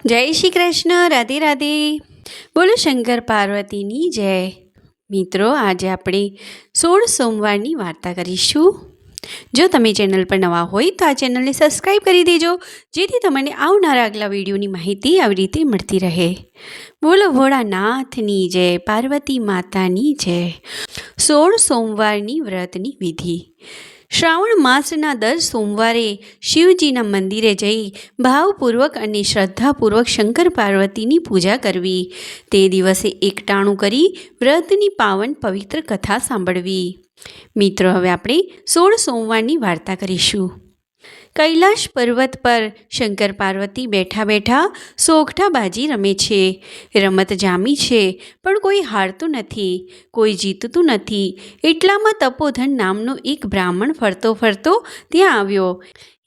जय श्री कृष्ण। राधे राधे। बोलो शंकर पार्वतीनी जय। मित्रों, आज આપણે 16 સોમવારની વાર્તા કરીશું। જો તમે ચેનલ પર નવા હોય તો આ ચેનલને સબસ્ક્રાઈબ કરી દેજો, જેથી તમને આવનારા આગલા વિડીયોની માહિતી આવી રીતે મળતી રહે। બોલો ભોળાનાથની જય, પાર્વતી માતાની જય। 16 સોમવારની વ્રતની વિધિ। શ્રાવણ માસના દર સોમવારે શિવજીના મંદિરે જઈ ભાવપૂર્વક અને શ્રદ્ધાપૂર્વક શંકર પાર્વતીની પૂજા કરવી। તે દિવસે એકટાણું કરી વ્રતની પાવન પવિત્ર કથા સાંભળવી। મિત્રો, હવે આપણે 16 સોમવારની વાર્તા કરીશું। કૈલાશ પર્વત પર શંકર પાર્વતી બેઠા બેઠા સોગઠાબાજી રમે છે। રમત જામી છે, પણ કોઈ હારતું નથી, કોઈ જીતતું નથી। એટલામાં તપોધન નામનો એક બ્રાહ્મણ ફરતો ફરતો ત્યાં આવ્યો।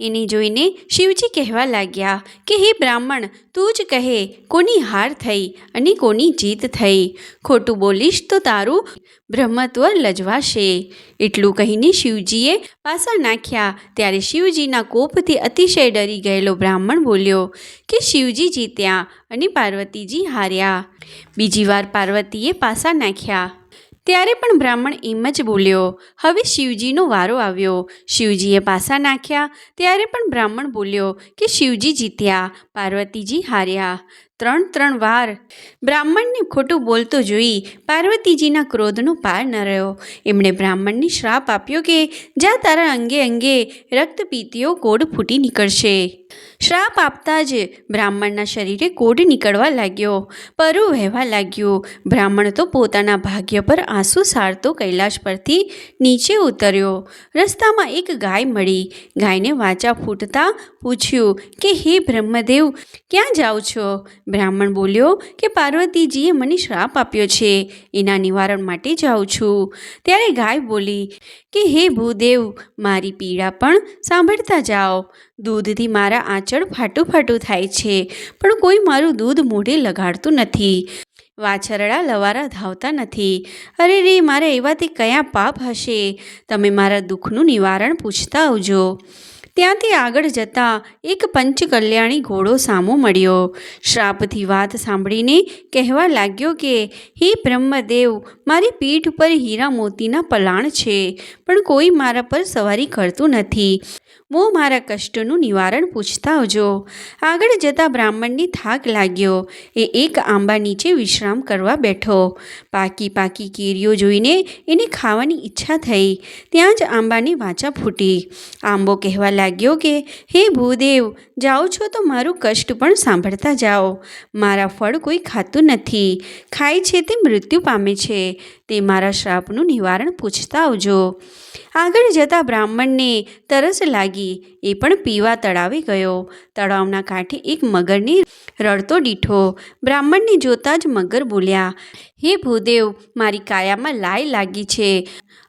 એને જોઈને શિવજી કહેવા લાગ્યા કે હે બ્રાહ્મણ, તું જ કહે કોની હાર થઈ અને કોની જીત થઈ। ખોટું બોલીશ તો તારું બ્રહ્મત્વ લજવાશે। એટલું કહીને શિવજીએ પાસા નાખ્યા। ત્યારે શિવજીના કોપથી અતિશય ડરી ગયેલો બ્રાહ્મણ બોલ્યો કે શિવજી જીત્યા અને પાર્વતીજી હાર્યા। બીજી વાર પાર્વતીએ પાસા નાખ્યા ત્યારે પણ બ્રાહ્મણ એમ જ બોલ્યો। હવે શિવજીનો વારો આવ્યો। શિવજીએ પાસા નાખ્યા ત્યારે પણ બ્રાહ્મણ બોલ્યો કે શિવજી જીત્યા, પાર્વતીજી હાર્યા। 3 વાર બ્રાહ્મણને ખોટું બોલતો જોઈ પાર્વતીજીના ક્રોધનો પાર ન રહ્યો। એમણે બ્રાહ્મણને શ્રાપ આપ્યો કે જા, તારા અંગે અંગે રક્તપીતીઓ કોડ ફૂટી નીકળશે। શ્રાપ આપતા જ બ્રાહ્મણના શરીરે કોડ નીકળવા લાગ્યો, પરું વહેવા લાગ્યું। બ્રાહ્મણ તો પોતાના ભાગ્ય પર આંસુ સારતો કૈલાશ પરથી નીચે ઉતર્યો। રસ્તામાં એક ગાય મળી। ગાયને વાચા ફૂટતા પૂછ્યું કે હે બ્રહ્મદેવ, ક્યાં જાઓ છો? બ્રાહ્મણ બોલ્યો કે પાર્વતીજીએ મને શ્રાપ આપ્યો છે, એના નિવારણ માટે જાઉં છું। ત્યારે ગાય બોલી કે હે ભૂદેવ, મારી પીડા પણ સાંભળતા જાઓ। દૂધથી મારા આંચળ ફાટું ફાટું થાય છે, પણ કોઈ મારું દૂધ મોઢે લગાડતું નથી। વાછરડા લવારા ધાવતા નથી। અરે રે, મારા એવા તે કયા પાપ હશે? તમે મારા દુઃખનું નિવારણ પૂછતા આવજો। ત્યાંથી આગળ જતાં એક પંચકલ્યાણી ઘોડો સામો મળ્યો। શ્રાપથી વાત સાંભળીને કહેવા લાગ્યો કે હે બ્રહ્મદેવ, મારી પીઠ પર હીરા મોતીના પલાણ છે, પણ કોઈ મારા પર સવારી કરતું નથી। મારા કષ્ટનું નિવારણ પૂછતા આવજો। આગળ જતાં બ્રાહ્મણને થાક લાગ્યો। એ એક આંબા નીચે વિશ્રામ કરવા બેઠો। પાકી પાકી કેરીઓ જોઈને એને ખાવાની ઈચ્છા થઈ। ત્યાં જ આંબાની વાચા ફૂટી। આંબો કહેવા લાગ્યો કે હે ભૂદેવ, જાઓ છો તો મારું કષ્ટ પણ સાંભળતા જાઓ। મારા ફળ કોઈ ખાતું નથી, ખાય છે તે મૃત્યુ પામે છે, તે મારા શ્રાપનું નિવારણ પૂછતા આવજો। આગળ જતાં બ્રાહ્મણને તરસ લાગી। એ પણ પીવા તળાવે ગયો। તળાવના કાંઠે એક મગરને રડતો દીઠો। બ્રાહ્મણને જોતાં જ મગર બોલ્યા, હે ભૂદેવ, મારી કાયામાં લાય લાગી છે,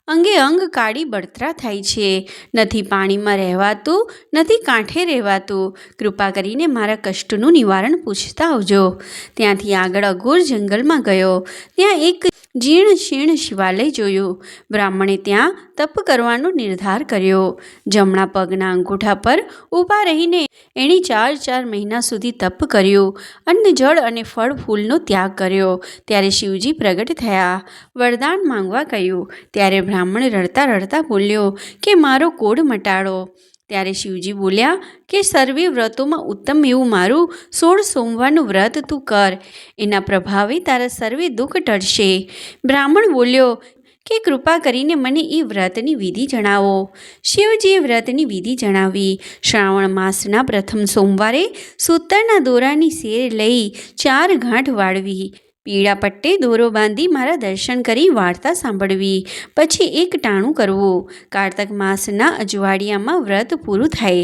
અંગે અંગ કાળી બળતરા થાય છે, નથી પાણીમાં રહેવાતું, નથી કાંઠે રહેવાતું। કૃપા કરીને મારા કષ્ટનું નિવારણ પૂછતા આવજો। ત્યાંથી આગળ અઘોર જંગલમાં ગયો। ત્યાં એક જીર્ણ શીર્ણ શિવાલય જોયું। બ્રાહ્મણે ત્યાં તપ કરવાનો નિર્ધાર કર્યો। જમણા પગના અંગૂઠા પર ઊભા રહીને એણે 4 મહિના સુધી તપ કર્યું। અન્ન જળ અને ફળ ફૂલનો ત્યાગ કર્યો। ત્યારે શિવજી પ્રગટ થયા, વરદાન માંગવા કહ્યું। ત્યારે બ્રાહ્મણ રડતા રડતા બોલ્યો કે મારો કોઢ મટાડો। ત્યારે શિવજી બોલ્યા કે સર્વે વ્રતોમાં ઉત્તમ એવું મારું 16 સોમવારનું વ્રત તું કર, એના પ્રભાવે તારા સર્વે દુઃખ ટળશે। બ્રાહ્મણ બોલ્યો કે કૃપા કરીને મને એ વ્રતની વિધિ જણાવો। શિવજીએ વ્રતની વિધિ જણાવી। શ્રાવણ માસના પ્રથમ સોમવારે સૂતરના દોરાની સેર લઈ 4 ગાંઠ વાળવી। પીળા પટ્ટે દોરો બાંધી મારા દર્શન કરી વાર્તા સાંભળવી। પછી એક ટાણું કરવું। કારતક માસના અજવાળિયામાં વ્રત પૂરું થાય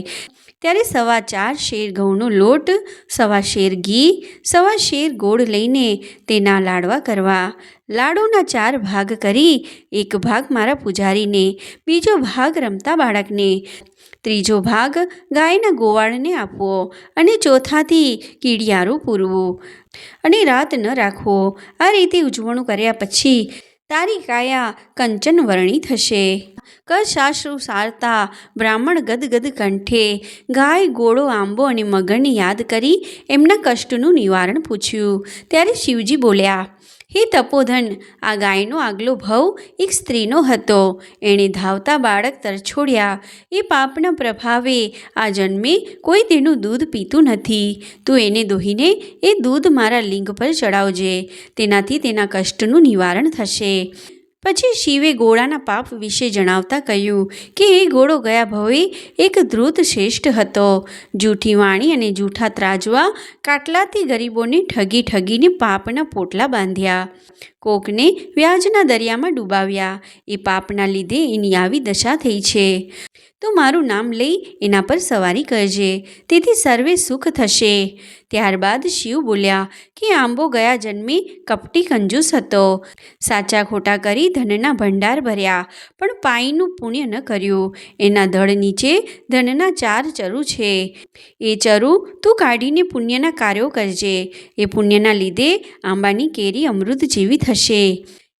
ત્યારે 4.25 શેર ઘઉંનો લોટ, 1.25 શેર ઘી, 1.25 શેર ગોળ લઈને તેના લાડવા કરવા। લાડુના 4 ભાગ કરી, એક ભાગ મારા પૂજારીને, બીજો ભાગ રમતા બાળકને, ત્રીજો ભાગ ગાયના ગોવાળને આપવો અને ચોથાથી કીડિયારું પૂરવું અને રાત ન રાખવો। આ રીતે ઉજવણું કર્યા પછી તારી કાયા કંચન વર્ણી થશે। કશાશ્રુ સારતા બ્રાહ્મણ ગદગદ કંઠે ગાય, ઘોડો, આંબો અને મગરને યાદ કરી એમના કષ્ટનું નિવારણ પૂછ્યું. ત્યારે શિવજી બોલ્યા, હે તપોધન, આ ગાયનો આગલો ભવ એક સ્ત્રીનો હતો. એણે ધાવતા બાળક તરછોડ્યા. એ પાપના પ્રભાવે આ જન્મે કોઈ તેનું દૂધ પીતું નથી. તું એને દોહીને એ દૂધ મારા લિંગ પર ચડાવજે. તેનાથી તેના કષ્ટનું નિવારણ થશે. પછી શિવે ઘોડાના પાપ વિશે જણાવતા કહ્યું કે એ ઘોડો ગયા ભવે એક ધૃત શ્રેષ્ઠ હતો. જૂઠી વાણી અને જૂઠા ત્રાજવા કાટલાથી ગરીબોને ઠગીને પાપના પોટલા બાંધ્યા. કોકને વ્યાજના દરિયામાં ડૂબાવ્યા. એ પાપના લીધે એની આવી દશા થઈ છે. તો મારું નામ લઈ એના પર સવારી કરજે, તેથી સર્વે સુખ થશે. ત્યારબાદ શિવ બોલ્યા કે આંબો ગયા જન્મે કપટી કંજૂસ હતો. સાચા ખોટા કરી ધનના ભંડાર ભર્યા, પણ પાઈનું પુણ્ય ન કર્યું. એના ધડ નીચે ધનના 4 ચરુ છે. એ ચરુ તું કાઢીને પુણ્યના કાર્યો કરજે. એ પુણ્યના લીધે આંબાની કેરી અમૃત જેવી થશે.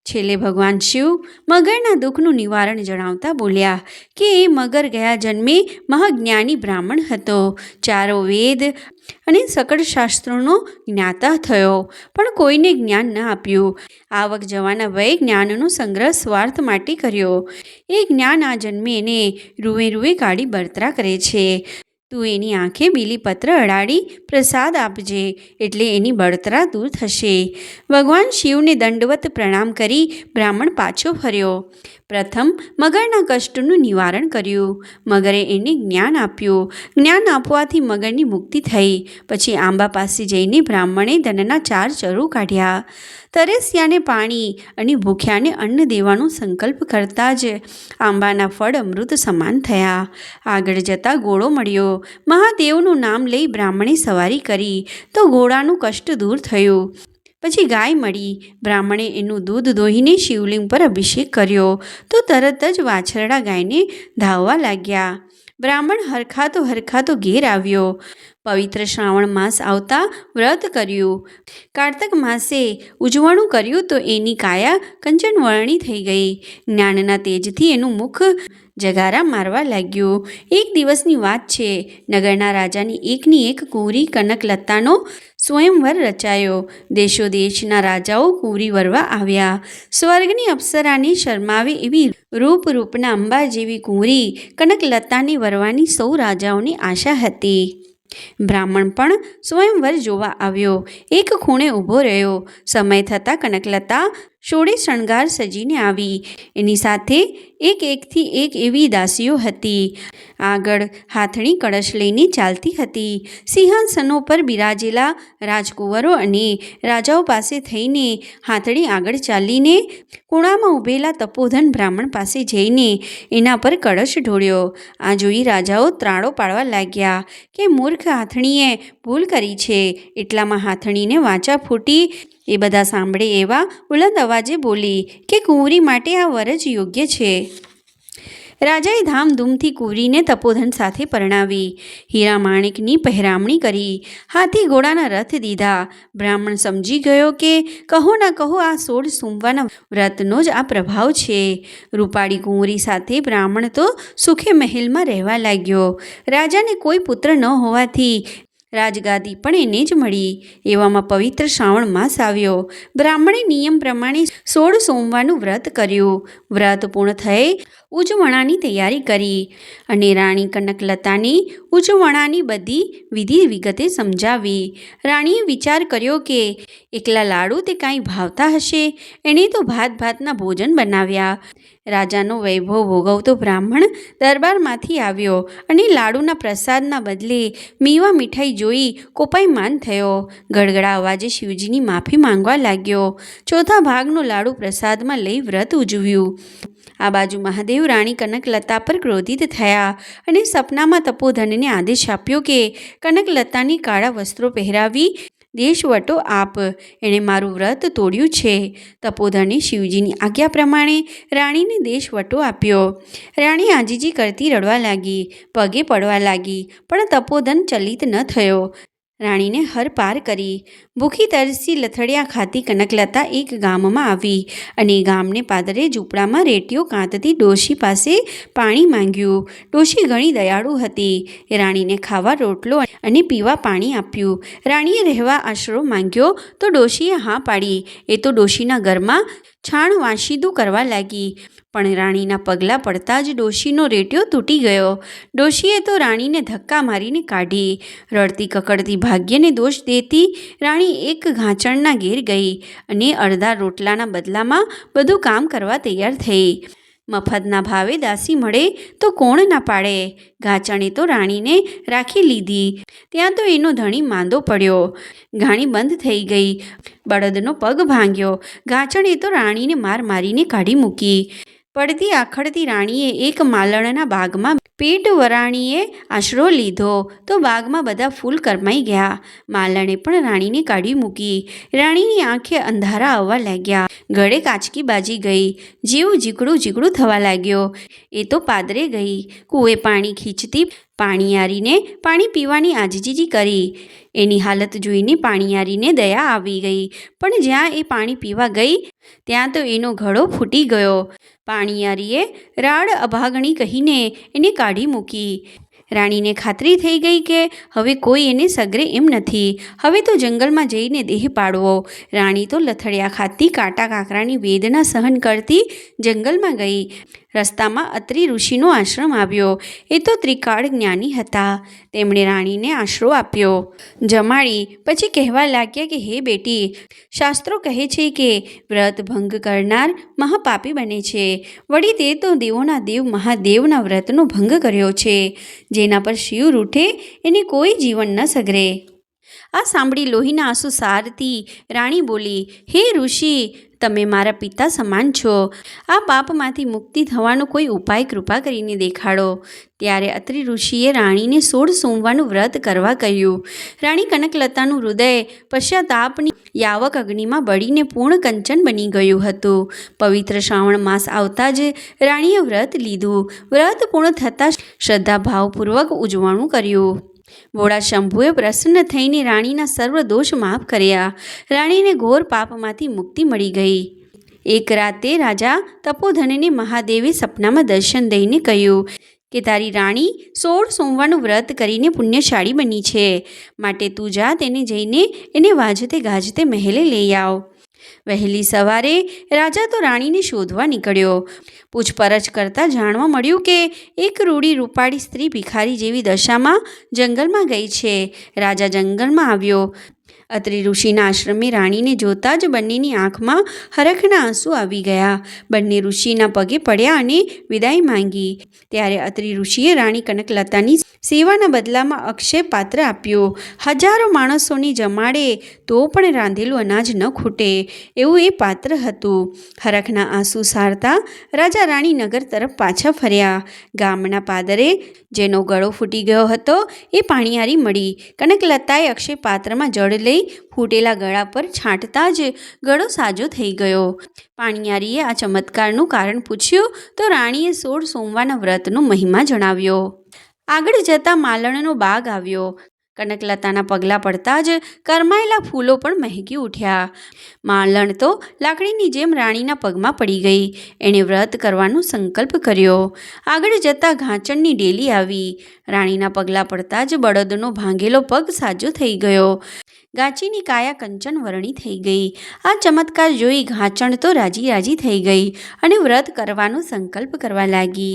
છેલ્લે ભગવાન શિવ મગરના દુઃખનું નિવારણ જણાવતા બોલ્યા કે એ મગર ગયા જન્મે મહાજ્ઞાની બ્રાહ્મણ હતો. 4 વેદ અને સકળ શાસ્ત્રોનો જ્ઞાતા થયો, પણ કોઈને જ્ઞાન ન આપ્યું. આવક જવાના વયે જ્ઞાનનો સંગ્રહ સ્વાર્થ માટે કર્યો. એ જ્ઞાન આ જન્મે એને રૂએ કાઢી બળતરા કરે છે. તું એની આંખે બીલીપત્ર અડાડી પ્રસાદ આપજે, એટલે એની બળતરા દૂર થશે. ભગવાન શિવને દંડવત પ્રણામ કરી બ્રાહ્મણ પાછો ફર્યો. પ્રથમ મગરના કષ્ટનું નિવારણ કર્યું. મગરે એને જ્ઞાન આપ્યું. જ્ઞાન આપવાથી મગરની મુક્તિ થઈ. પછી આંબા પાસે જઈને બ્રાહ્મણે ધનના 4 ચરુ કાઢ્યા. તરસ્યાને પાણી અને ભૂખ્યાને અન્ન દેવાનો સંકલ્પ કરતા જ આંબાના ફળ અમૃત સમાન થયા. આગળ જતાં ઘોડો મળ્યો. મહાદેવનું નામ લઈ બ્રાહ્મણે સવારી કરી તો ઘોડાનું કષ્ટ દૂર થયું. પછી ગાય મળી. બ્રાહ્મણે એનું દૂધ દોહીને શિવલિંગ પર અભિષેક કર્યો તો તરત જ વાછરડા ગાયને ધાવવા લાગ્યા. બ્રાહ્મણ હરખાતો ઘેર આવ્યો. પવિત્ર શ્રાવણ માસ આવતા વ્રત કર્યું. કારતક માસે ઉજવણું કર્યું તો એની કાયા કંચનવર્ણી થઈ ગઈ. જ્ઞાનના તેજથી એનું મુખ જગારા મારવા લાગ્યું. એક દિવસની વાત છે. નગરના રાજાની એકની એક કુંવરી કનકલતાનો સ્વયંવર રચાયો. દેશો દેશના રાજાઓ કુંવરી વરવા આવ્યા. સ્વર્ગની અપ્સરાને શરમાવે એવી રૂપના અંબા જેવી કુંવરી કનકલતાને વરવાની સૌ રાજાઓની આશા હતી. બ્રાહ્મણ પણ સ્વયંવર જોવા આવ્યો. એક ખૂણે ઊભો રહ્યો. સમય થતાં કનકલતા સોળે શણગાર સજીને આવી. એની સાથે એકથી એક એવી દાસીઓ હતી. આગળ હાથણી કળશ લઈને ચાલતી હતી. સિંહાસનો પર બિરાજેલા રાજકુંવરો અને રાજાઓ પાસે થઈને હાથણી આગળ ચાલીને ખૂણામાં ઊભેલા તપોધન બ્રાહ્મણ પાસે જઈને એના પર કળશ ઢોળ્યો. આ જોઈ રાજાઓ ત્રાળો પાડવા લાગ્યા કે મૂર્ખ હાથણીએ ભૂલ કરી છે. એટલામાં હાથણીને વાચા ફૂટી. એ બધા સાંભળે એવા બુલંદ અવાજે બોલી કે કુંવરી માટે આ વર જ યોગ્ય છે. રાજાએ ધામધૂમથી કુંવરીને તપોધન સાથે પરણાવી. હીરા માણેકની પહેરામણી કરી. હાથી ઘોડાના રથ દીધા. બ્રાહ્મણ સમજી ગયો કે કહો ના કહો આ 16 સોમવારના વ્રતનો જ આ પ્રભાવ છે. રૂપાળી કુંવરી સાથે બ્રાહ્મણ તો સુખે મહેલમાં રહેવા લાગ્યો. રાજાને કોઈ પુત્ર ન હોવાથી રાજગાદી પણ એને જ મળી. એવામાં પવિત્ર શ્રાવણ માસ આવ્યો. બ્રાહ્મણે નિયમ પ્રમાણે 16 સોમવારનું વ્રત કર્યું. વ્રત પૂર્ણ થયે ઉજવણાની તૈયારી કરી અને રાણી કનકલતાની ઉજવણાની બધી વિધિ વિગતે સમજાવી. રાણીએ વિચાર કર્યો કે એકલા લાડુ તે કાંઈ ભાવતા હશે. એણે તો ભાતના ભોજન બનાવ્યા. રાજાનો વૈભવ ભોગવતો બ્રાહ્મણ દરબારમાંથી આવ્યો અને લાડુના પ્રસાદના બદલે મીવા મીઠાઈ જોઈ કોપાયમાન થયો. ગળગળા અવાજે શિવજીની માફી માંગવા લાગ્યો. ચોથા ભાગનો લાડુ પ્રસાદમાં લઈ વ્રત ઉજવ્યું. આ બાજુ મહાદેવ રાણી કનકલતા પર ક્રોધિત થયા અને સપનામાં તપોધનને આદેશ આપ્યો કે કનકલતાની કાળા વસ્ત્રો પહેરાવી દેશવટો આપ. એણે મારું વ્રત તોડ્યું છે. તપોધને શિવજીની આજ્ઞા પ્રમાણે રાણીને દેશવટો આપ્યો. રાણી આજીજી કરતી રડવા લાગી, પગે પડવા લાગી, પણ તપોધન ચલિત ન થયો. રાણીને હર પાર કરી. ભૂખી તરસી લથડિયા ખાતી કનકલતા એક ગામમાં આવી અને ગામને પાદરે ઝૂંપડામાં રેટીઓ કાંતતી ડોશી પાસે પાણી માંગ્યું. ડોશી ઘણી દયાળુ હતી. રાણીને ખાવા રોટલો અને પીવા પાણી આપ્યું. રાણીએ રહેવા આશરો માંગ્યો તો ડોશીએ હા પાડી. એ તો ડોશીના ઘરમાં છાણ વાંસીદું કરવા લાગી. પણ રાણીના પગલાં પડતા જ ડોશીનો રેટીઓ તૂટી ગયો. ડોશીએ તો રાણીને ધક્કા મારીને કાઢી. રડતી કકડતી ભાગ્યને દોષ દેતી રાણી એક ઘાંચણના ઘેર ગઈ અને અડધા રોટલાના બદલામાં બધું કામ કરવા તૈયાર થઈ. મફતના ભાવે દાસી મળે તો કોણ ના પાડે. ઘાંચણે તો રાણીને રાખી લીધી. ત્યાં તો એનો ધણી માંદો પડ્યો. ઘાણી બંધ થઈ ગઈ. બળદનો પગ ભાંગ્યો. ઘાંચણે તો રાણીને માર મારીને કાઢી મૂકી. પડતી આખડતી રાણીએ એક માલણના બાગમાં પેટ વરાણીએ આશરો લીધો તો બાગમાં બધા ફૂલ કરમાઈ ગયા. માલણે પણ રાણીને કાઢી મૂકી. રાણીની આંખે અંધારા આવવા લાગ્યા. ગળે કાચકી બાજી ગઈ. જીવ જીકડું જીકડું થવા લાગ્યો. એ તો પાદરે ગઈ. કૂએ પાણી ખીંચતી પાણીયારીને પાણી પીવાની આજીજી કરી. એની હાલત જોઈને પાણીયારીને દયા આવી ગઈ. પણ જ્યાં એ પાણી પીવા ગઈ ત્યાં તો એનો ઘડો ફૂટી ગયો. પાણીયારીએ રાડ અભાગણી કહીને એને કાઢી મૂકી. રાણીને ખાતરી થઈ ગઈ કે હવે કોઈ એને સગરે એમ નથી. હવે તો જંગલમાં જઈને દેહ પાડવો. રાણી તો લથડિયા ખાતી કાંટા કાંકરાની વેદના સહન કરતી જંગલમાં ગઈ. રસ્તામાં અત્રિ ઋષિનો આશ્રમ આવ્યો. એ તો ત્રિકાળ જ્ઞાની હતા. તેમણે રાણીને આશરો આપ્યો, જમાડી. પછી કહેવા લાગ્યા કે હે બેટી, શાસ્ત્રો કહે છે કે વ્રત ભંગ કરનાર મહાપાપી બને છે. વળી તે તો દેવોના દેવ મહાદેવના વ્રતનો ભંગ કર્યો છે. જેના પર શિવ રૂઠે એને કોઈ જીવન ન સગરે. આ સાંભળી લોહીના આંસુ સારતી રાણી બોલી, હે ઋષિ, તમે મારા પિતા સમાન છો. આ પાપમાંથી મુક્તિ થવાનો કોઈ ઉપાય કૃપા કરીને દેખાડો. ત્યારે અત્રિ ઋષિએ રાણીને 16 સોમવારનું વ્રત કરવા કહ્યું. રાણી કનકલતાનું હૃદય પશ્ચાતાપની યાવક અગ્નિમાં બળીને પૂર્ણ કંચન બની ગયું હતું. પવિત્ર શ્રાવણ માસ આવતા જ રાણીએ વ્રત લીધું. વ્રત પૂર્ણ થતાં શ્રદ્ધાભાવપૂર્વક ઉજવણું કર્યું. ભોળા શંભુએ પ્રસન્ન થઈને રાણીના સર્વ દોષ માફ કર્યા. રાણીને ઘોર પાપમાંથી મુક્તિ મળી ગઈ. એક રાતે રાજા તપોધનને મહાદેવે સપનામાં દર્શન દઈને કહ્યું કે તારી રાણી 16 સોમવારનું વ્રત કરીને પુણ્યશાળી બની છે. માટે તું જા, તેને જઈને એને વાજતે ગાજતે મહેલે લઈ આવ. વહેલી સવારે રાજા તો રાણીને શોધવા નીકળ્યો. પૂછપરછ કરતાં જાણવા મળ્યું કે એક રૂડી રૂપાળી સ્ત્રી ભિખારી જેવી દશામાં જંગલમાં ગઈ છે. રાજા જંગલમાં આવ્યો. અત્રિ ઋષિના આશ્રમે રાણીને જોતાં જ બંનેની આંખમાં હરખના આંસુ આવી ગયા. બંને ઋષિના પગે પડ્યા અને વિદાય માંગી. ત્યારે અત્રિ ઋષિએ રાણી કનકલતાની સેવાના બદલામાં અક્ષય પાત્ર આપ્યું. હજારો માણસોને જમાડે તો પણ રાંધેલું અનાજ ન ખૂટે એવું એ પાત્ર હતું. હરખના આંસુ સારતા રાજા રાણી નગર તરફ પાછા ફર્યા. ગામના પાદરે જેનો ગળો ફૂટી ગયો હતો એ પાણીયારી મળી. કનકલતાએ અક્ષય પાત્રમાં જળ લઈ ફૂટેલા ગળા પર છાંટતા જ ગળો સાજો થઈ ગયો. પાણીયારીએ આ ચમત્કારનું કારણ પૂછ્યું તો રાણીએ 16 સોમવારના વ્રતનો મહિમા જણાવ્યો. આગળ જતાં માલણનો બાગ આવ્યો. કનકલતાના પગલાં પડતા જ કરમાયેલા ફૂલો પણ મહેકી ઉઠ્યા. માલણ તો લાકડીની જેમ રાણીના પગમાં પડી ગઈ. એણે વ્રત કરવાનો સંકલ્પ કર્યો. આગળ જતાં ઘાંચણની ડેલી આવી. રાણીના પગલાં પડતા જ બળદનો ભાંગેલો પગ સાજો થઈ ગયો. ગાચીની કાયા કંચન વર્ણી થઈ ગઈ. આ ચમત્કાર જોઈ ઘાંચણ તો રાજી રાજી થઈ ગઈ અને વ્રત કરવાનો સંકલ્પ કરવા લાગી.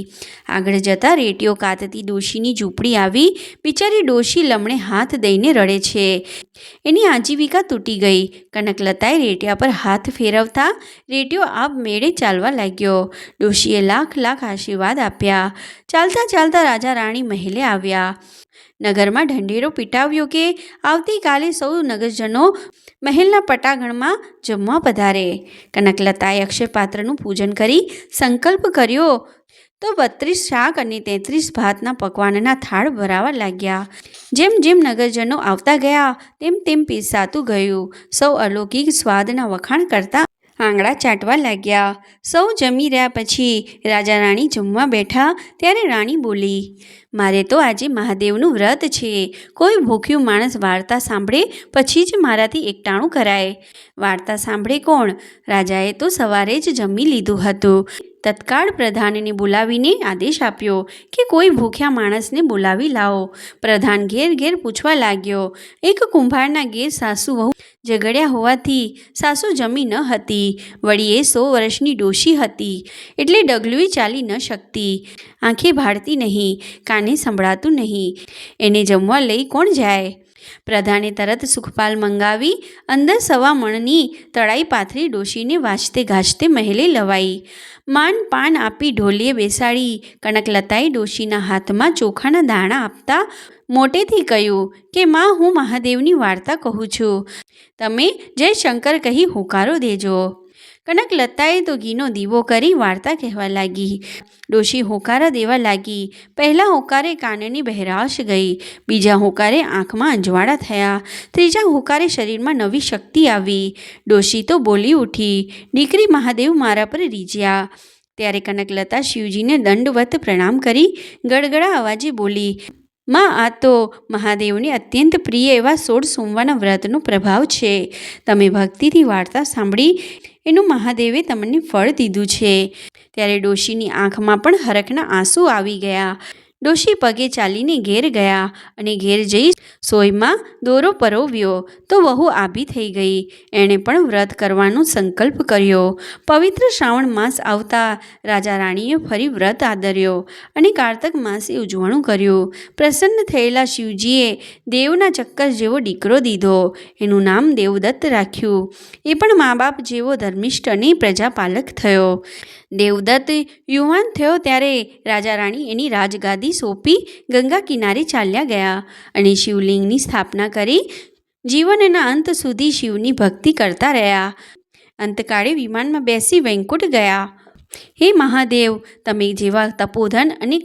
આગળ જતાં રેટીઓ કાતતી ડોશીની ઝૂંપડી આવી. બિચારી ડોશી લમણે હાથ દઈને રડે છે. એની આજીવિકા તૂટી ગઈ. કનકલતાએ રેટિયા પર હાથ ફેરવતા રેટીઓ આપમેળે ચાલવા લાગ્યો. ડોશીએ લાખ લાખ આશીર્વાદ આપ્યા. ચાલતા ચાલતા રાજા રાણી મહેલે આવ્યા. નગરમાં ઢંઢેરો પીટાવ્યો કે આવતીકાલે સૌ નગરજનો મહેલના પટાગણમાં જમવા પધારે. કનકલતાએ અક્ષયપાત્રનું પૂજન કરી સંકલ્પ કર્યો તો 32 શાક અને 33 ભાતના પકવાનના થાળ ભરાવા લાગ્યા. જેમ જેમ નગરજનો આવતા ગયા તેમ તેમ પીરસાતું ગયું. સૌ અલૌકિક સ્વાદના વખાણ કરતા આંગળા ચાટવા લાગ્યા. સૌ જમી રહ્યા પછી રાજા રાણી જમવા બેઠા ત્યારે રાણી બોલી, મારે તો આજે મહાદેવનું વ્રત છે. કોઈ ભૂખ્યું માણસ વાર્તા સાંભળે પછી જ મારાથી એકટાણું કરાય. વાર્તા સાંભળે કોણ? રાજાએ તો સવારે જ જમી લીધું હતું. તત્કાળ પ્રધાનને બોલાવીને આદેશ આપ્યો કે કોઈ ભૂખ્યા માણસને બોલાવી લાવો. પ્રધાન ઘેર ઘેર પૂછવા લાગ્યો. એક કુંભારના ઘેર સાસુ વહુ ઝઘડ્યા હોવાથી સાસુ જમી ન હતી. વળી એ 100 વર્ષની ડોશી હતી એટલે ડગલું ચાલી ન શકતી. આંખે ભાળતી નહીં, કાને સંભળાતું નહીં. એને જમવા લઈ કોણ જાય? પ્રધાને તરત સુખપાલ મંગાવી અંદર 1.25 મણની તળાઈ પાથરી ડોશીને વાજતે ગાજતે મહેલે લવાઈ. માન પાન આપી ઢોલીએ બેસાડી કનકલતાએ ડોશીના હાથમાં ચોખાના દાણા આપતા મોટેથી કહ્યું કે માં, હું મહાદેવની વાર્તા કહું છું. તમે જય શંકર કહી હોકારો દેજો. કનકલતાએ તો ઘીનો દીવો કરી વાર્તા કહેવા લાગી. ડોશી હોકારા દેવા લાગી. પહેલા હોકારે કાનની બહેરાશ ગઈ, બીજા હોકારે આંખમાં અંજવાળા થયા, ત્રીજા હોકારે શરીરમાં નવી શક્તિ આવી. ડોશી તો બોલી ઉઠી, દીકરી મહાદેવ મારા પર રીઝ્યા. ત્યારે કનકલતા શિવજીને દંડવત પ્રણામ કરી ગળગળા અવાજે બોલી, માં, આ તો મહાદેવને અત્યંત પ્રિય એવા 16 સોમવારના વ્રતનો પ્રભાવ છે. તમે ભક્તિથી વાર્તા સાંભળી એનું મહાદેવે તમને ફળ દીધું છે. ત્યારે ડોશીની આંખમાં પણ હરખના આંસુ આવી ગયા. ડોશી પગે ચાલીને ઘેર ગયા અને ઘેર જઈ સોયમાં દોરો પરોવ્યો તો વહુ આભી થઈ ગઈ. એણે પણ વ્રત કરવાનો સંકલ્પ કર્યો. પવિત્ર શ્રાવણ માસ આવતા રાજા રાણીએ ફરી વ્રત આદર્યો અને કારતક માસે ઉજવણું કર્યું. પ્રસન્ન થયેલા શિવજીએ દેવના ચક્કર જેવો દીકરો દીધો. એનું નામ દેવદત્ત રાખ્યું. એ પણ મા બાપ જેવો ધર્મિષ્ઠ અને પ્રજાપાલક થયો. દેવદત્ત યુવાન થયો ત્યારે રાજા રાણી એની રાજગાદી સોંપી ગંગા કિનારે ચાલ્યા ગયા અને શિવલિંગની સ્થાપના કરી જીવનના અંત સુધી શિવની ભક્તિ કરતા રહ્યા. અંતકાળે વિમાનમાં બેસી વૈકુંઠ ગયા. હે મહાદેવ, તમે જેવા તપોધન અને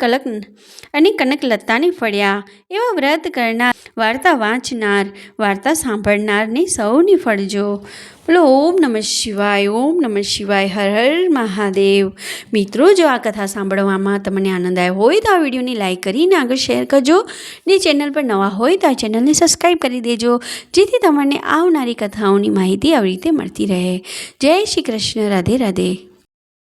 કનકલતાને ફળ્યા એવા વ્રત કરનાર, વાર્તા વાંચનાર, વાર્તા સાંભળનારને સૌને ફળજો. બોલો ઓમ નમઃ શિવાય, ઓમ નમઃ શિવાય, હર હર મહાદેવ. મિત્રો, જો આ કથા સાંભળવામાં તમને આનંદ આવ્યો હોય તો આ વિડીયોને લાઈક કરીને આગળ શેર કરજો. ને ચેનલ પર નવા હોય તો આ ચેનલને સબસ્ક્રાઈબ કરી દેજો, જેથી તમને આવનારી કથાઓની માહિતી આવી રીતે મળતી રહે. જય શ્રી કૃષ્ણ. રાધે રાધે.